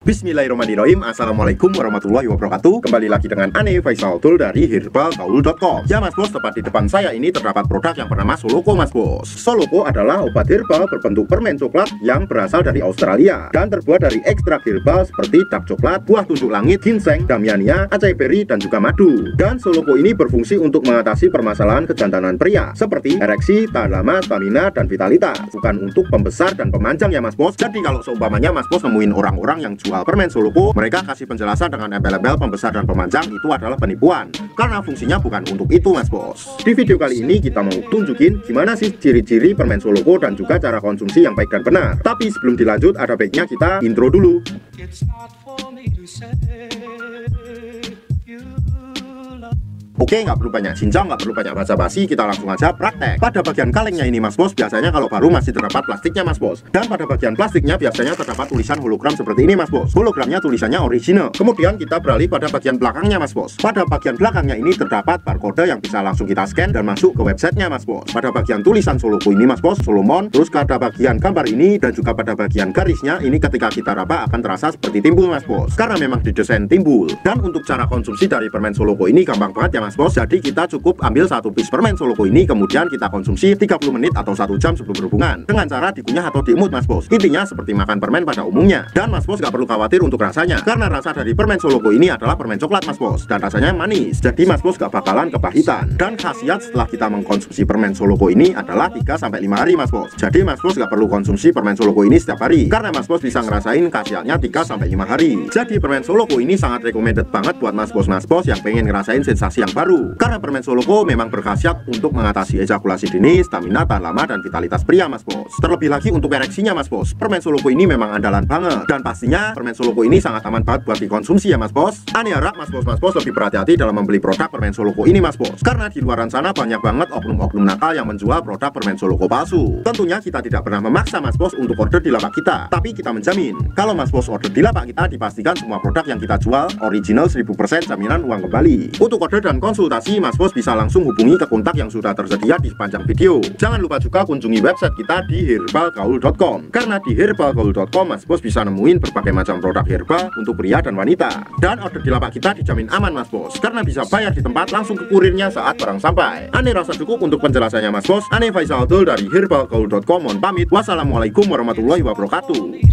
Bismillahirrahmanirrahim. Assalamualaikum warahmatullahi wabarakatuh. Kembali lagi dengan Ane Faisal Tool dari herbalgaul.com. Ya Mas Bos, tepat di depan saya ini terdapat produk yang bernama Soloko Mas Bos. Soloko adalah obat herbal berbentuk permen coklat yang berasal dari Australia dan terbuat dari ekstrak herbal seperti dark coklat, buah tunjuk langit, ginseng, damiania, acai berry, dan juga madu. Dan Soloko ini berfungsi untuk mengatasi permasalahan kejantanan pria seperti ereksi, tahan lama, stamina, dan vitalitas. Bukan untuk pembesar dan pemanjang ya Mas Bos. Jadi kalau seumpamanya Mas Bos nemuin orang-orang yang jual permen Soloko, mereka kasih penjelasan dengan embel-embel pembesar dan pemanjang, itu adalah penipuan karena fungsinya bukan untuk itu Mas Bos. Di video kali ini kita mau tunjukin gimana sih ciri-ciri permen Soloko dan juga cara konsumsi yang baik dan benar. Tapi sebelum dilanjut, ada baiknya kita intro dulu. Oke, nggak perlu banyak cincang, nggak perlu banyak basa-basi, kita langsung aja praktek. Pada bagian kalengnya ini Mas Bos, biasanya kalau baru masih terdapat plastiknya Mas Bos. Dan pada bagian plastiknya biasanya terdapat tulisan hologram seperti ini Mas Bos. Hologramnya tulisannya original. Kemudian kita beralih pada bagian belakangnya Mas Bos. Pada bagian belakangnya ini terdapat barcode yang bisa langsung kita scan dan masuk ke websitenya Mas Bos. Pada bagian tulisan Soloko ini Mas Bos, Solomon, terus pada bagian gambar ini dan juga pada bagian garisnya ini ketika kita raba akan terasa seperti timbul Mas Bos. Karena memang didesain timbul. Dan untuk cara konsumsi dari permen Soloko ini gampang banget ya Mas Bos. Jadi kita cukup ambil satu piece permen Soloko ini, kemudian kita konsumsi 30 menit atau 1 jam sebelum berhubungan dengan cara dikunyah atau diemut Mas Bos. Intinya seperti makan permen pada umumnya. Dan Mas Bos gak perlu khawatir untuk rasanya, karena rasa dari permen Soloko ini adalah permen coklat Mas Bos, dan rasanya manis. Jadi Mas Bos gak bakalan kepahitan. Dan khasiat setelah kita mengkonsumsi permen Soloko ini adalah 3-5 hari Mas Bos. Jadi Mas Bos gak perlu konsumsi permen Soloko ini setiap hari, karena Mas Bos bisa ngerasain khasiatnya 3-5 hari. Jadi permen Soloko ini sangat recommended banget buat Mas Bos yang pengen ngerasain sensasi yang baru. Karena permen Soloko memang berkhasiat untuk mengatasi ejakulasi dini, stamina, tahan lama, dan vitalitas pria Mas Bos. Terlebih lagi untuk ereksinya Mas Bos, permen Soloko ini memang andalan banget. Dan pastinya permen Soloko ini sangat aman banget buat dikonsumsi ya Mas Bos. Ane harap Mas Bos lebih berhati-hati dalam membeli produk permen Soloko ini Mas Bos, karena di luaran sana banyak banget oknum-oknum nakal yang menjual produk permen Soloko palsu. Tentunya kita tidak pernah memaksa Mas Bos untuk order di lapak kita, tapi kita menjamin kalau Mas Bos order di lapak kita, dipastikan semua produk yang kita jual original 1000% jaminan uang kembali. Untuk order dan konsultasi Mas Bos bisa langsung hubungi ke kontak yang sudah tersedia di sepanjang video. Jangan lupa juga kunjungi website kita di herbalgaul.com, karena di herbalgaul.com Mas Bos bisa nemuin berbagai macam produk herbal untuk pria dan wanita. Dan order di lapak kita dijamin aman Mas Bos, karena bisa bayar di tempat langsung ke kurirnya saat barang sampai. Ane rasa cukup untuk penjelasannya Mas Bos. Ane Faisal Tool dari herbalgaul.com mohon pamit. Wassalamualaikum warahmatullahi wabarakatuh.